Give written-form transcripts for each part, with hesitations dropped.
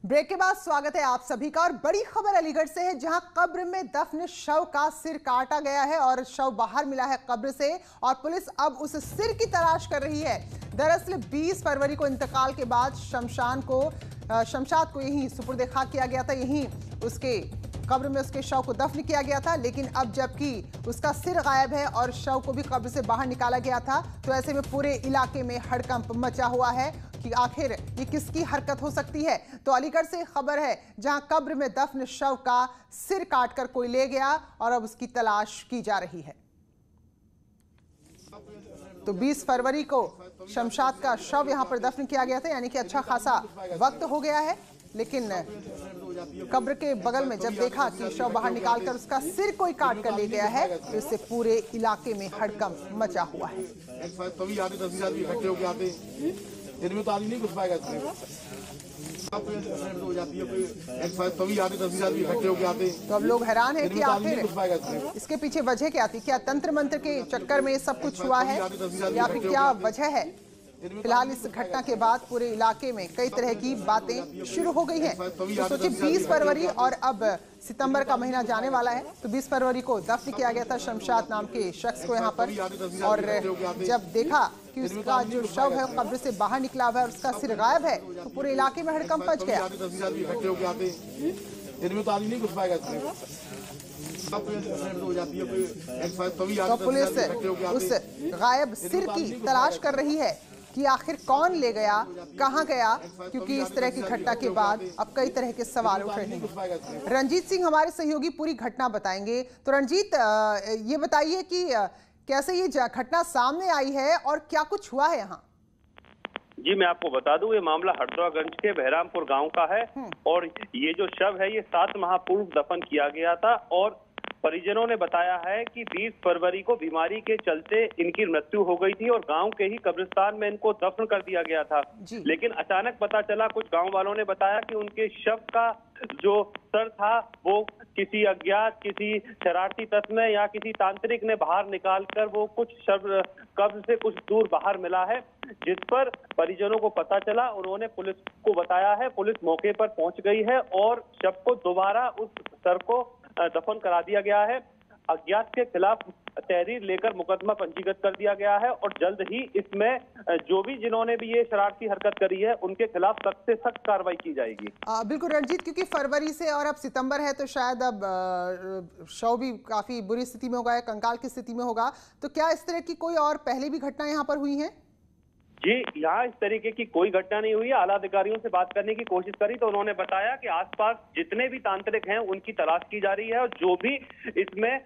Break के बाद स्वागत है आप सभी का। और बड़ी खबर अलीगढ़ से है, जहां कब्र में दफन शव का सिर काटा गया है और शव बाहर मिला है कब्र से और पुलिस अब उस सिर की तलाश कर रही है। दरअसल 20 फरवरी को इंतकाल के बाद शमशाद को यहीं सुपुर्द खाक किया गया था, यहीं उसके कब्र में उसके शव को दफन किया गया था। लेकिन अब जबकि उसका सिर गायब है और शव को भी कब्र से बाहर निकाला गया था, तो ऐसे में पूरे इलाके में हड़कंप मचा हुआ है कि आखिर ये किसकी हरकत हो सकती है। तो अलीगढ़ से खबर है, जहां कब्र में दफन शव का सिर काटकर कोई ले गया और अब उसकी तलाश की जा रही है। तो 20 फरवरी को शमशाद का शव यहां पर दफन किया गया था, यानी कि अच्छा खासा वक्त हो गया है। लेकिन कब्र के बगल में जब देखा कि शव बाहर निकालकर उसका सिर कोई काट कर ले गया है, तो इससे पूरे इलाके में हड़कंप मचा हुआ है। इनमें तो आदमी नहीं घुस पाएगा तो अब लोग हैरान है कि आखिर इसके पीछे वजह क्या थी। क्या तंत्र मंत्र के चक्कर में सब कुछ हुआ है या फिर क्या वजह है। फिलहाल इस घटना के बाद पूरे इलाके में कई तरह की बातें शुरू हो गई हैं। तो सोचिए 20 फरवरी और अब सितंबर का महीना जाने वाला है, तो 20 फरवरी को दफन किया गया था शमशाद नाम के शख्स को यहाँ पर। और जब देखा कि उसका जो शव है कब्र से बाहर निकला हुआ है और उसका सिर गायब है, तो पूरे इलाके में हड़कंप मच गया। इनमें तो आदमी नहीं घुस पाएगा। तो पुलिस उस गायब सिर की तलाश कर रही है कि आखिर कौन ले गया, कहां गया, क्योंकि इस तरह की घटना के बाद अब कई तरह के सवाल उठ रहे हैं। रंजीत सिंह हमारे सहयोगी पूरी घटना बताएंगे। तो रंजीत, ये बताइए कि कैसे ये घटना सामने आई है और क्या कुछ हुआ है यहाँ। जी मैं आपको बता दूं, ये मामला हरदोआगंज के बहरामपुर गांव का है और ये जो शव है ये 7 माह पूर्व दफन किया गया था और परिजनों ने बताया है कि 20 फरवरी को बीमारी के चलते इनकी मृत्यु हो गई थी और गांव के ही कब्रिस्तान में इनको दफन कर दिया गया था। लेकिन अचानक पता चला, कुछ गांव वालों ने बताया कि उनके शव का जो सर था वो किसी अज्ञात, किसी शरारती तत्व ने या किसी तांत्रिक ने बाहर निकालकर वो कुछ शव कब्र से कुछ दूर बाहर मिला है, जिस पर परिजनों को पता चला। उन्होंने पुलिस को बताया है, पुलिस मौके पर पहुंच गई है और शव को दोबारा उस सर को दफन करा दिया गया है। अज्ञात के खिलाफ तहरीर लेकर मुकदमा पंजीकृत कर दिया गया है और जल्द ही इसमें जो भी जिन्होंने भी ये शरारती हरकत करी है उनके खिलाफ सख्त से सख्त कार्रवाई की जाएगी। बिल्कुल रंजीत, क्योंकि फरवरी से और अब सितंबर है तो शायद अब शव भी काफी बुरी स्थिति में होगा, कंकाल की स्थिति में होगा। तो क्या इस तरह की कोई और पहले भी घटना यहाँ पर हुई है? जी यहाँ इस तरीके की कोई घटना नहीं हुई है। आला अधिकारियों से बात करने की कोशिश करी तो उन्होंने बताया कि आसपास जितने भी तांत्रिक हैं उनकी तलाश की जा रही है और जो भी इसमें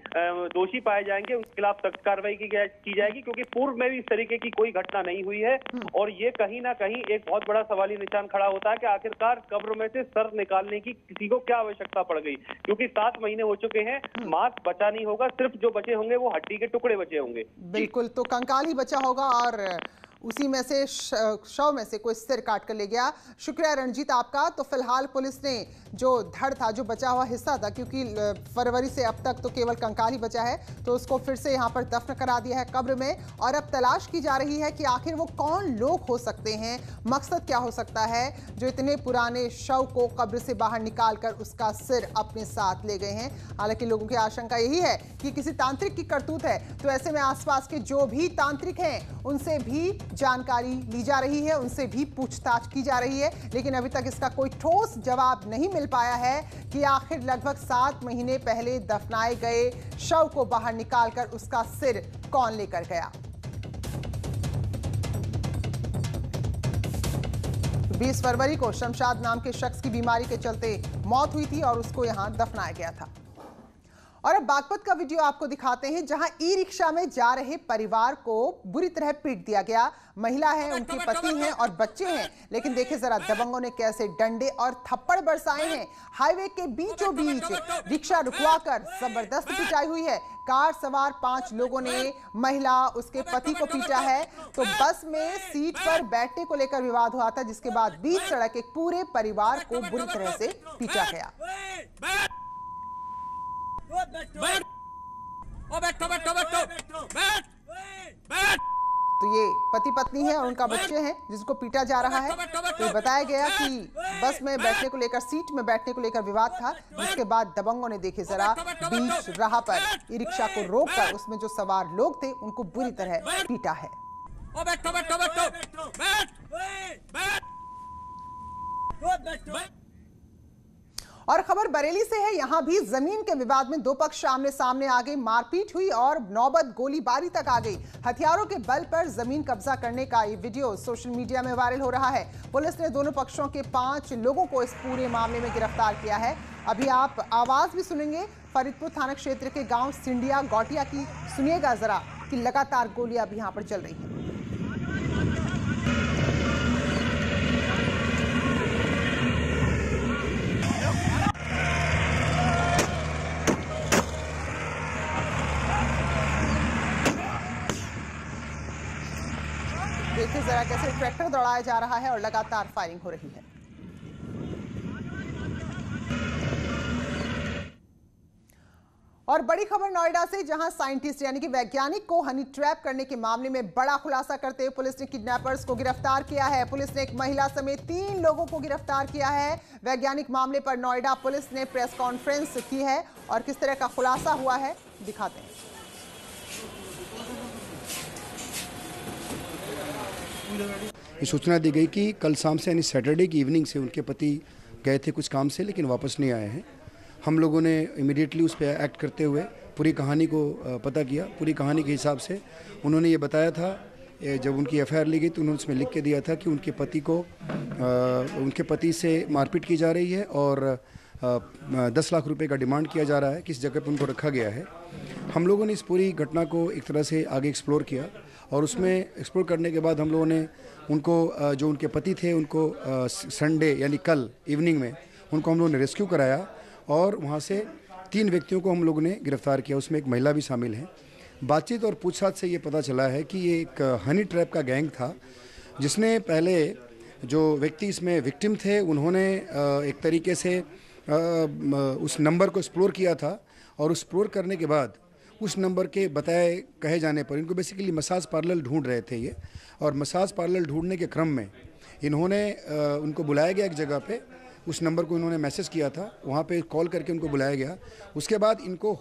दोषी पाए जाएंगे उनके खिलाफ सख्त कार्रवाई की जाएगी, क्योंकि पूर्व में भी इस तरीके की कोई घटना नहीं हुई है। और ये कहीं ना कहीं एक बहुत बड़ा सवाली निशान खड़ा होता है कि आखिरकार कब्र में से सर निकालने की किसी को क्या आवश्यकता पड़ गई, क्योंकि 7 महीने हो चुके हैं, मांस बचा नहीं होगा, सिर्फ जो बचे होंगे वो हड्डी के टुकड़े बचे होंगे। बिल्कुल, तो कंकाल ही बचा होगा और उसी में से शव में से कोई सिर काट कर ले गया। शुक्रिया रंजीत आपका। तो फिलहाल पुलिस ने जो धड़ था, जो बचा हुआ हिस्सा था, क्योंकि फरवरी से अब तक तो केवल कंकाल ही बचा है, तो उसको फिर से यहाँ पर दफन करा दिया है कब्र में और अब तलाश की जा रही है कि आखिर वो कौन लोग हो सकते हैं, मकसद क्या हो सकता है जो इतने पुराने शव को कब्र से बाहर निकाल कर उसका सिर अपने साथ ले गए हैं। हालांकि लोगों की आशंका यही है कि किसी तांत्रिक की करतूत है, तो ऐसे में आसपास के जो भी तांत्रिक हैं उनसे भी जानकारी ली जा रही है, उनसे भी पूछताछ की जा रही है। लेकिन अभी तक इसका कोई ठोस जवाब नहीं मिल पाया है कि आखिर लगभग 7 महीने पहले दफनाए गए शव को बाहर निकालकर उसका सिर कौन लेकर गया। 20 फरवरी को शमशाद नाम के शख्स की बीमारी के चलते मौत हुई थी और उसको यहां दफनाया गया था। और अब बागपत का वीडियो आपको दिखाते हैं, जहां ई रिक्शा में जा रहे परिवार को बुरी तरह पीट दिया गया। महिला है, उनके पति हैं और बच्चे हैं, लेकिन देखिए जरा दबंगों ने कैसे डंडे और थप्पड़ बरसाए हैं। हाईवे के बीचों बीच रिक्शा रुकवाकर जबरदस्त पिटाई हुई है। कार सवार 5 लोगों ने महिला, उसके पति को पीटा है। तो बस में सीट पर बैठने को लेकर विवाद हुआ था, जिसके बाद बीच सड़क एक पूरे परिवार को बुरी तरह से पीटा गया। बैठो बैठो बैठो बैठ बैठ तो ये पति पत्नी है और उनका बच्चे हैं जिसको पीटा जा रहा है। तो बताया गया कि बस में बैठने को लेकर, सीट में बैठने को लेकर विवाद था, जिसके बाद दबंगों ने देखे जरा बीच राह पर ई रिक्शा को रोककर उसमें जो सवार लोग थे उनको बुरी तरह पीटा है। और खबर बरेली से है। यहां भी जमीन के विवाद में दो पक्ष आमने सामने आ गए, मारपीट हुई और नौबत गोलीबारी तक आ गई। हथियारों के बल पर जमीन कब्जा करने का ये वीडियो सोशल मीडिया में वायरल हो रहा है। पुलिस ने दोनों पक्षों के 5 लोगों को इस पूरे मामले में गिरफ्तार किया है। अभी आप आवाज भी सुनेंगे फरीदपुर थाना क्षेत्र के गांव सिंडिया गौटिया की। सुनिएगा जरा कि लगातार गोलियां अभी यहां पर चल रही हैं। देखिए जरा कैसे ट्रैक्टर दौड़ाया जा रहा है और लगातार फायरिंग हो रही है। और बड़ी खबर नोएडा से, जहां साइंटिस्ट यानी कि वैज्ञानिक को हनी ट्रैप करने के मामले में बड़ा खुलासा करते हुए पुलिस ने किडनैपर्स को गिरफ्तार किया है। पुलिस ने एक महिला समेत 3 लोगों को गिरफ्तार किया है। वैज्ञानिक मामले पर नोएडा पुलिस ने प्रेस कॉन्फ्रेंस की है और किस तरह का खुलासा हुआ है दिखाते हैं। ये सूचना दी गई कि कल शाम से यानी सैटरडे की इवनिंग से उनके पति गए थे कुछ काम से, लेकिन वापस नहीं आए हैं। हम लोगों ने इमीडिएटली उस पर एक्ट करते हुए पूरी कहानी को पता किया। पूरी कहानी के हिसाब से उन्होंने ये बताया था, जब उनकी एफआईआर ली गई तो उन्होंने उसमें लिख के दिया था कि उनके पति से मारपीट की जा रही है और 10 लाख रुपए का डिमांड किया जा रहा है, किस जगह पर उनको रखा गया है। हम लोगों ने इस पूरी घटना को एक तरह से आगे एक्सप्लोर किया और उसमें एक्सप्लोर करने के बाद हम लोगों ने उनको, जो उनके पति थे, उनको संडे यानी कल इवनिंग में उनको हम लोगों ने रेस्क्यू कराया और वहाँ से 3 व्यक्तियों को हम लोगों ने गिरफ्तार किया। उसमें एक महिला भी शामिल है। बातचीत और पूछताछ से ये पता चला है कि ये एक हनी ट्रैप का गैंग था, जिसने पहले जो व्यक्ति इसमें विक्टिम थे उन्होंने एक तरीके से उस नंबर को एक्सप्लोर किया था और एक्सप्लोर करने के बाद उस नंबर के बताए कहे जाने पर इनको बेसिकली मसाज पार्लर ढूंढ रहे थे ये, और मसाज पार्लर ढूंढने के क्रम में इन्होंने उनको बुलाया गया एक जगह पे। उस नंबर को इन्होंने मैसेज किया था, वहाँ पे कॉल करके उनको बुलाया गया। उसके बाद इनको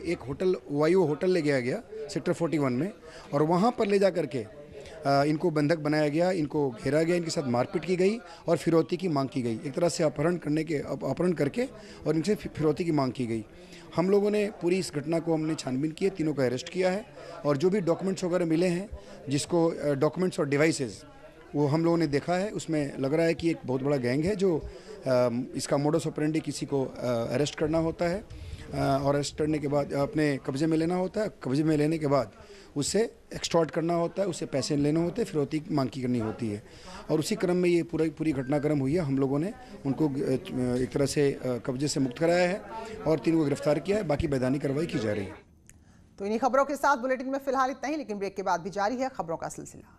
एक होटल वायु होटल ले गया गया सेक्टर 41 में, और वहाँ पर ले जा करके इनको बंधक बनाया गया, इनको घेरा गया, इनके साथ मारपीट की गई और फिरौती की मांग की गई। एक तरह से अपहरण करके और इनसे फिरौती की मांग की गई। हम लोगों ने पूरी इस घटना को हमने छानबीन की है, तीनों को अरेस्ट किया है और जो भी डॉक्यूमेंट्स वगैरह मिले हैं, जिसको डॉक्यूमेंट्स और डिवाइसेस वो हम लोगों ने देखा है, उसमें लग रहा है कि एक बहुत बड़ा गैंग है जो इसका मोडस ऑपरेंडी किसी को अरेस्ट करना होता है और अरेस्ट करने के बाद अपने कब्जे में लेना होता है। कब्जे में लेने के बाद उससे एक्सटॉर्ट करना होता है, उससे पैसे लेने होते हैं, फिरौती मांग की करनी होती है। और उसी क्रम में ये पूरी घटनाक्रम हुई है। हम लोगों ने उनको एक तरह से कब्जे से मुक्त कराया है और 3 को गिरफ्तार किया है। बाकी वैधानिक कार्रवाई की जा रही है। तो इन्हीं खबरों के साथ बुलेटिन में फिलहाल इतना ही, लेकिन ब्रेक के बाद भी जारी है खबरों का सिलसिला।